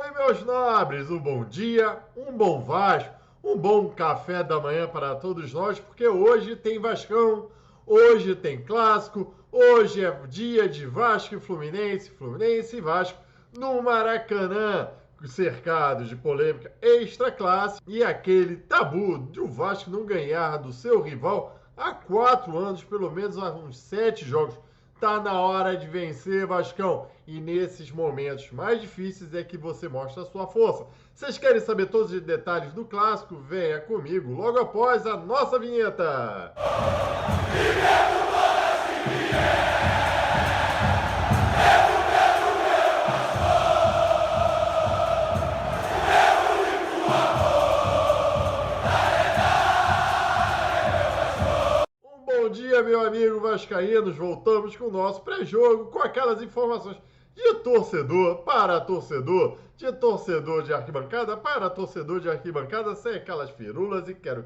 Salve, meus nobres! Um bom dia, um bom Vasco, um bom café da manhã para todos nós, porque hoje tem Vascão, hoje tem Clássico, hoje é dia de Vasco e Fluminense, Fluminense e Vasco no Maracanã, cercado de polêmica extra-classe e aquele tabu de o Vasco não ganhar do seu rival há 4 anos, pelo menos há uns 7 jogos. Tá na hora de vencer, Vascão. E nesses momentos mais difíceis é que você mostra a sua força. Vocês querem saber todos os detalhes do clássico? Venha comigo logo após a nossa vinheta. Bom dia, meu amigo vascaínos. Voltamos com o nosso pré-jogo, com aquelas informações de torcedor para torcedor, de torcedor de arquibancada para torcedor de arquibancada, sem aquelas firulas e quero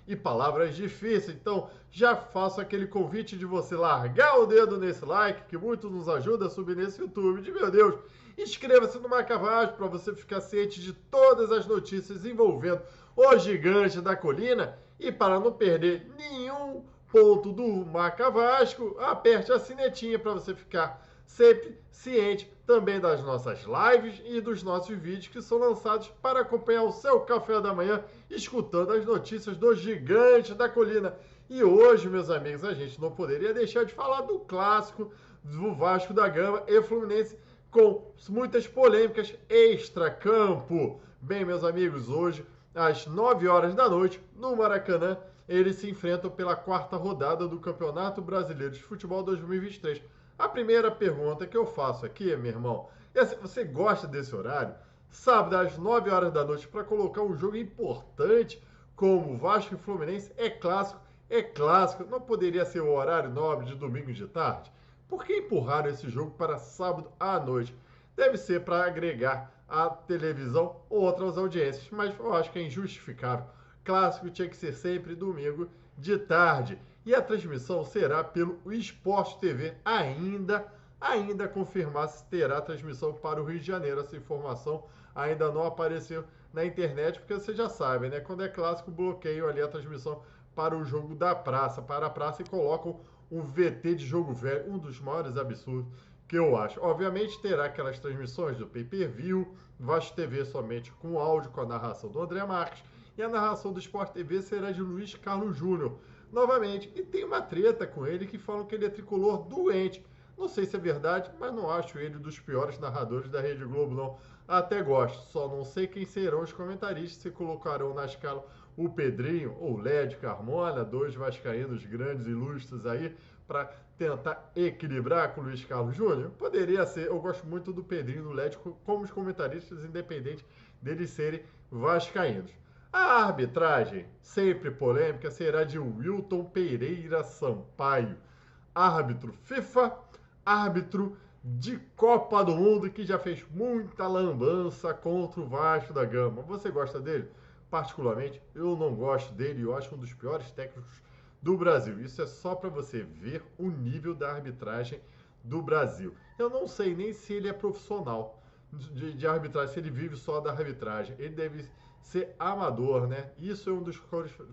e palavras difíceis. Então, já faço aquele convite de você largar o dedo nesse like, que muito nos ajuda a subir nesse YouTube. De meu Deus, inscreva-se no Marca Vasco para você ficar ciente de todas as notícias envolvendo o gigante da colina. E para não perder nenhum ponto do Marca Vasco, aperte a sinetinha para você ficar sempre ciente também das nossas lives e dos nossos vídeos que são lançados para acompanhar o seu café da manhã, escutando as notícias do gigante da colina. E hoje, meus amigos, a gente não poderia deixar de falar do clássico do Vasco da Gama e Fluminense, com muitas polêmicas extra-campo. Bem, meus amigos, hoje, às 9 horas da noite, no Maracanã, eles se enfrentam pela 4ª rodada do Campeonato Brasileiro de Futebol 2023. A primeira pergunta que eu faço aqui, meu irmão, é se você gosta desse horário, sábado às 9 horas da noite, para colocar um jogo importante como Vasco e Fluminense. É clássico, não poderia ser o horário nobre de domingo de tarde? Por que empurraram esse jogo para sábado à noite? Deve ser para agregar à televisão outras audiências, mas eu acho que é injustificável. Clássico tinha que ser sempre domingo de tarde. E a transmissão será pelo Sport TV. Ainda confirmar se terá transmissão para o Rio de Janeiro. Essa informação ainda não apareceu na internet, porque você já sabe, né? Quando é clássico, bloqueiam ali a transmissão para o jogo da praça, para a praça, e colocam um VT de jogo velho, um dos maiores absurdos que eu acho. Obviamente terá aquelas transmissões do pay-per-view, Vasco TV somente com áudio, com a narração do André Marques, e a narração do Sport TV será de Luiz Carlos Júnior, novamente. E tem uma treta com ele que falam que ele é tricolor doente. Não sei se é verdade, mas não acho ele dos piores narradores da Rede Globo, não. Até gosto, só não sei quem serão os comentaristas, se colocarão na escala o Pedrinho ou o Lédio Carmona, dois vascaínos grandes e ilustres aí, para tentar equilibrar com o Luiz Carlos Júnior. Poderia ser, eu gosto muito do Pedrinho e do Lédio como os comentaristas, independente deles serem vascaínos. A arbitragem, sempre polêmica, será de Wilton Pereira Sampaio, árbitro FIFA, árbitro de Copa do Mundo, que já fez muita lambança contra o Vasco da Gama. Você gosta dele? Particularmente, eu não gosto dele, eu acho um dos piores técnicos do Brasil. Isso é só para você ver o nível da arbitragem do Brasil. Eu não sei nem se ele é profissional de arbitragem, se ele vive só da arbitragem. Ele deve ser amador, né? Isso é uma das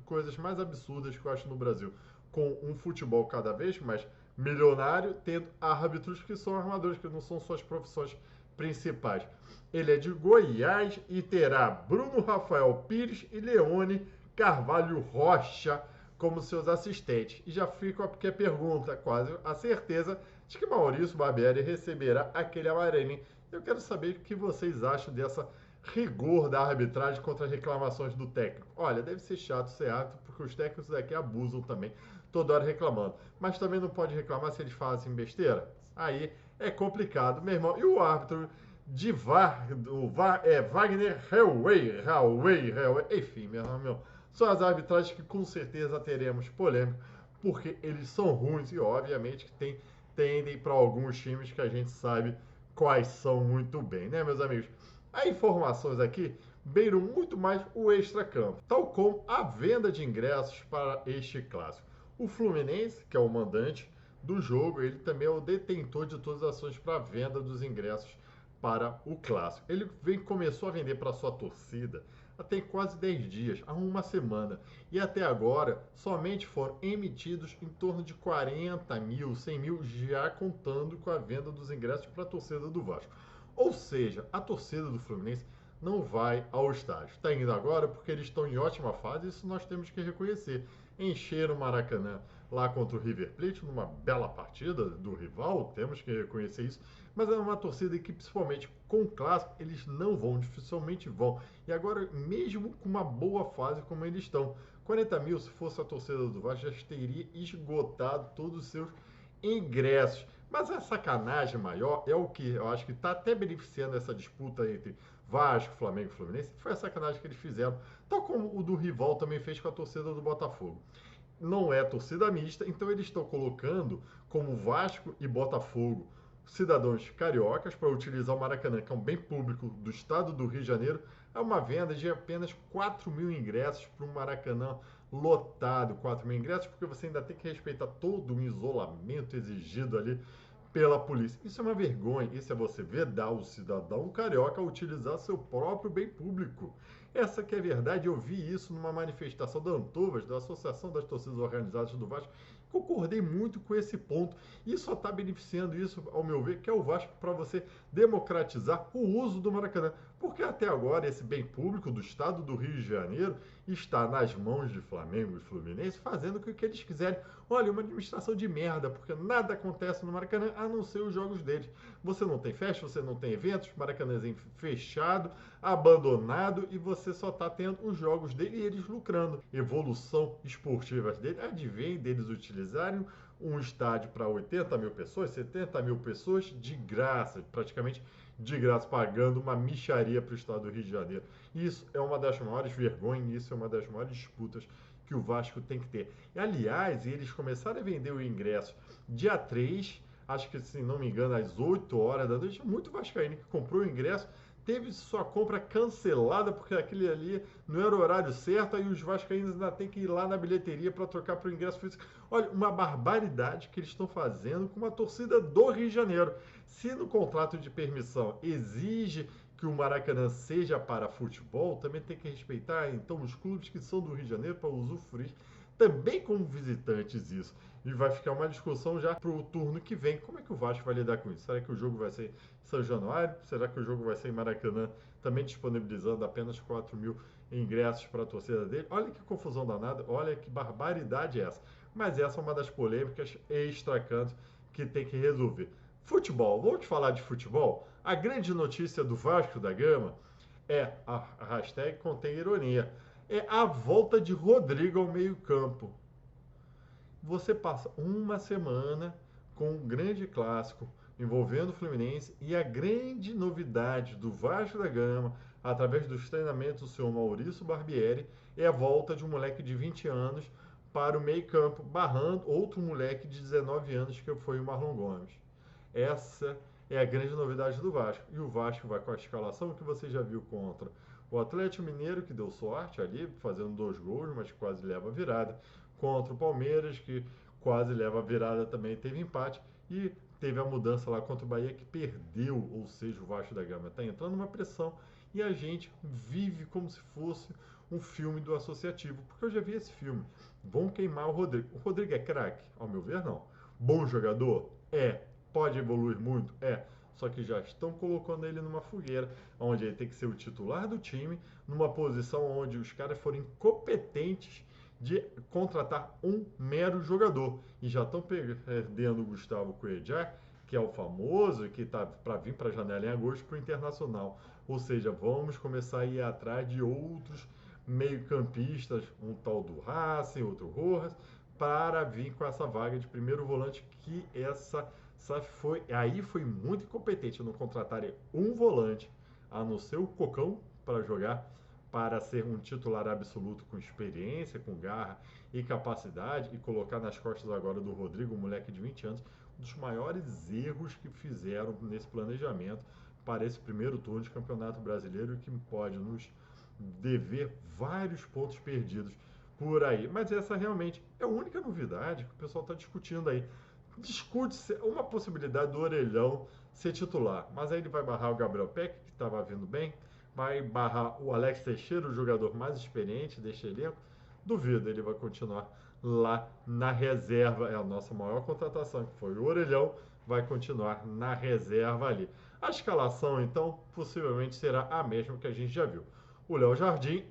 coisas mais absurdas que eu acho no Brasil. Com um futebol cada vez mais milionário, tendo árbitros que são armadores, que não são suas profissões principais. Ele é de Goiás e terá Bruno Rafael Pires e Leone Carvalho Rocha como seus assistentes. E já fica aqui a pergunta, quase a certeza, de que Maurício Barbieri receberá aquele amarelinho. Eu quero saber o que vocês acham dessa rigor da arbitragem contra as reclamações do técnico. Olha, deve ser chato ser árbitro, porque os técnicos daqui abusam também, toda hora reclamando. Mas também não pode reclamar se eles fazem besteira. Aí é complicado, meu irmão. E o árbitro de VAR, Wagner Hellway, enfim, meu irmão. São as arbitragens que com certeza teremos polêmica, porque eles são ruins e obviamente que tendem para alguns times que a gente sabe quais são muito bem, né, meus amigos? As informações aqui beiram muito mais o extracampo, tal como a venda de ingressos para este clássico. O Fluminense, que é o mandante do jogo, ele também é o detentor de todas as ações para a venda dos ingressos para o Clássico. Ele começou a vender para sua torcida tem quase 10 dias, há uma semana. E até agora, somente foram emitidos em torno de 40 mil, 100 mil, já contando com a venda dos ingressos para a torcida do Vasco. Ou seja, a torcida do Fluminense não vai ao estádio. Está indo agora porque eles estão em ótima fase, isso nós temos que reconhecer. Encheram o Maracanã lá contra o River Plate, numa bela partida do rival, temos que reconhecer isso, mas é uma torcida que, principalmente com o Clássico, eles não vão, dificilmente vão. E agora, mesmo com uma boa fase como eles estão, 40 mil, se fosse a torcida do Vasco, já teria esgotado todos os seus ingressos. Mas a sacanagem maior é o que eu acho que está até beneficiando essa disputa entre Vasco, Flamengo e Fluminense, foi a sacanagem que eles fizeram, tal como o do rival também fez com a torcida do Botafogo. Não é torcida mista, então eles estão colocando como Vasco e Botafogo cidadãos cariocas para utilizar o Maracanã, que é um bem público do estado do Rio de Janeiro, é uma venda de apenas 4 mil ingressos para um Maracanã lotado, 4 mil ingressos, porque você ainda tem que respeitar todo o isolamento exigido ali pela polícia. Isso é uma vergonha, isso é você vedar o cidadão carioca a utilizar seu próprio bem público. Essa que é a verdade, eu vi isso numa manifestação da Antovas, da Associação das Torcidas Organizadas do Vasco, concordei muito com esse ponto e só está beneficiando isso, ao meu ver, que é o Vasco para você democratizar o uso do Maracanã. Porque até agora esse bem público do estado do Rio de Janeiro está nas mãos de Flamengo e Fluminense, fazendo o que eles quiserem. Olha, uma administração de merda, porque nada acontece no Maracanã a não ser os jogos deles. Você não tem festa, você não tem eventos, Maracanãzinho fechado, abandonado e você só está tendo os jogos dele e eles lucrando. Evolução esportiva dele advém deles utilizarem um estádio para 80 mil pessoas, 70 mil pessoas de graça, praticamente de graça, pagando uma mixaria para o estado do Rio de Janeiro. Isso é uma das maiores vergonhas, isso é uma das maiores disputas que o Vasco tem que ter. E, aliás, eles começaram a vender o ingresso dia 3, acho que, se não me engano, às 8 horas da noite. Muito vascaíno que comprou o ingresso teve sua compra cancelada porque aquele ali não era o horário certo, aí os vascaínos ainda tem que ir lá na bilheteria para trocar para o ingresso físico. Olha, uma barbaridade que eles estão fazendo com uma torcida do Rio de Janeiro. Se no contrato de permissão exige que o Maracanã seja para futebol, também tem que respeitar então os clubes que são do Rio de Janeiro para usufruir também como visitantes isso. E vai ficar uma discussão já para o turno que vem. Como é que o Vasco vai lidar com isso? Será que o jogo vai ser em São Januário? Será que o jogo vai ser em Maracanã? Também disponibilizando apenas 4 mil ingressos para a torcida dele. Olha que confusão danada, olha que barbaridade é essa. Mas essa é uma das polêmicas extracanto que tem que resolver. Futebol, vamos falar de futebol? A grande notícia do Vasco da Gama é, a hashtag contém ironia, é a volta de Rodrigo ao meio-campo. Você passa uma semana com um grande clássico envolvendo o Fluminense e a grande novidade do Vasco da Gama, através dos treinamentos do senhor Maurício Barbieri, é a volta de um moleque de 20 anos para o meio-campo, barrando outro moleque de 19 anos que foi o Marlon Gomes. Essa é a grande novidade do Vasco. E o Vasco vai com a escalação que você já viu contra o Atlético Mineiro, que deu sorte ali, fazendo 2 gols, mas quase leva a virada. Contra o Palmeiras, que quase leva a virada também, teve empate. E teve a mudança lá contra o Bahia, que perdeu, ou seja, o Vasco da Gama está entrando numa pressão. E a gente vive como se fosse um filme do Associativo, porque eu já vi esse filme. Vão queimar o Rodrigo. O Rodrigo é craque? Ao meu ver, não. Bom jogador? É. Pode evoluir muito? É. Só que já estão colocando ele numa fogueira, onde ele tem que ser o titular do time, numa posição onde os caras foram incompetentes de contratar um mero jogador. E já estão perdendo o Gustavo Cuéllar, que é o famoso, que está para vir para a janela em agosto para o Internacional. Ou seja, vamos começar a ir atrás de outros meio-campistas, um tal do Racing, outro Rojas, para vir com essa vaga de primeiro volante, que foi muito incompetente não contratarem um volante, a não ser o Cocão, para jogar, para ser um titular absoluto com experiência, com garra e capacidade, e colocar nas costas agora do Rodrigo, um moleque de 20 anos, um dos maiores erros que fizeram nesse planejamento para esse primeiro turno de Campeonato Brasileiro, que pode nos dever vários pontos perdidos por aí. Mas essa realmente é a única novidade que o pessoal está discutindo aí. Discute-se uma possibilidade do Orelhão ser titular. Mas aí ele vai barrar o Gabriel Peck, que estava vindo bem, vai barrar o Alex Teixeira, o jogador mais experiente deste elenco. Duvido, ele vai continuar lá na reserva. É a nossa maior contratação, que foi o Orelhão, vai continuar na reserva ali. A escalação, então, possivelmente será a mesma que a gente já viu. O Léo Jardim,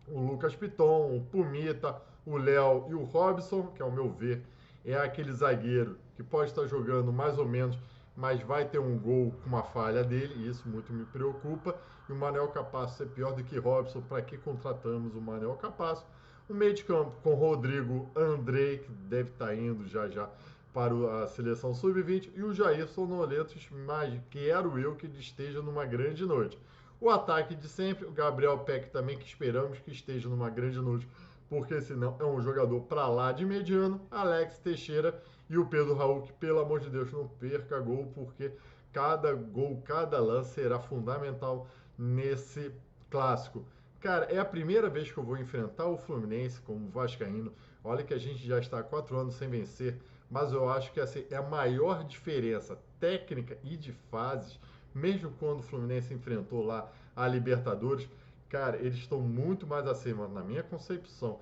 o Lucas Piton, o Pumita, o Léo e o Robson, que ao meu ver é aquele zagueiro que pode estar jogando mais ou menos, mas vai ter um gol com uma falha dele, e isso muito me preocupa. E o Manuel Capasso ser pior do que Robson, para que contratamos o Manuel Capasso? O meio de campo com Rodrigo Andrei, que deve estar indo já já para a seleção sub-20, e o Jairson Noletos, mas quero eu que ele esteja numa grande noite. O ataque de sempre, o Gabriel Peck também, que esperamos que esteja numa grande noite, porque senão é um jogador para lá de mediano. Alex Teixeira e o Pedro Raul, que pelo amor de Deus não perca gol, porque cada gol, cada lance será fundamental nesse clássico. Cara, é a primeira vez que eu vou enfrentar o Fluminense como vascaíno. Olha que a gente já está há 4 anos sem vencer, mas eu acho que assim, é a maior diferença técnica e de fases, mesmo quando o Fluminense enfrentou lá a Libertadores. Cara, eles estão muito mais acima, na minha concepção,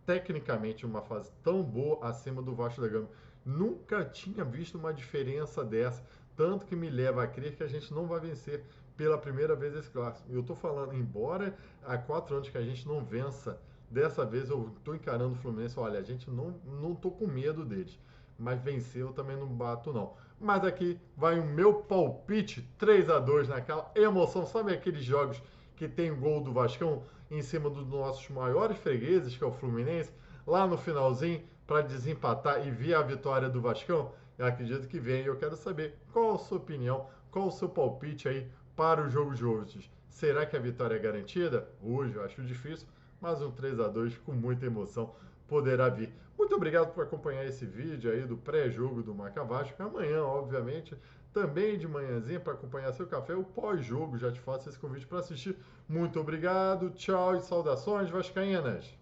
tecnicamente, uma fase tão boa acima do Vasco da Gama. Nunca tinha visto uma diferença dessa, tanto que me leva a crer que a gente não vai vencer pela primeira vez esse clássico. Eu tô falando, embora há 4 anos que a gente não vença, dessa vez eu tô encarando o Fluminense, olha, a gente não tô com medo deles, mas vencer eu também não bato não. Mas aqui vai o meu palpite 3-2 naquela emoção, sabe aqueles jogos que tem o gol do Vascão em cima dos nossos maiores fregueses, que é o Fluminense, lá no finalzinho para desempatar e ver a vitória do Vascão? Eu acredito que vem e eu quero saber qual a sua opinião, qual o seu palpite aí para o jogo de hoje. Será que a vitória é garantida? Hoje eu acho difícil, mas um 3-2 com muita emoção poderá vir. Muito obrigado por acompanhar esse vídeo aí do pré-jogo do Maca Vasco. Amanhã, obviamente, também de manhãzinha para acompanhar seu café, o pós-jogo, já te faço esse convite para assistir. Muito obrigado, tchau e saudações vascaínas!